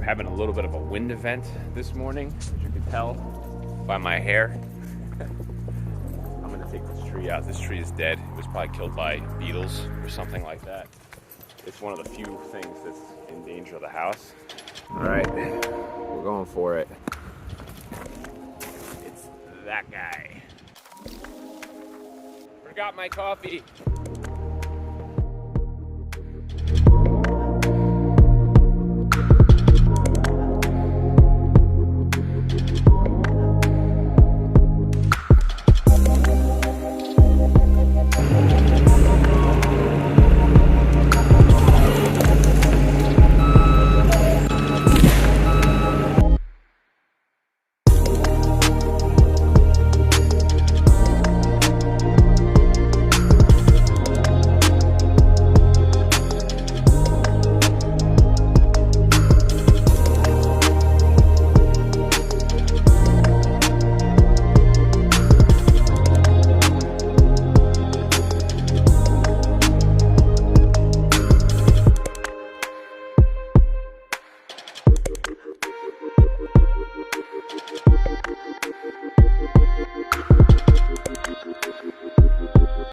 We're having a little bit of a wind event this morning, as you can tell by my hair. I'm gonna take this tree out. This tree is dead. It was probably killed by beetles or something like that. It's one of the few things that's in danger of the house. All right, we're going for it. It's that guy. Forgot my coffee.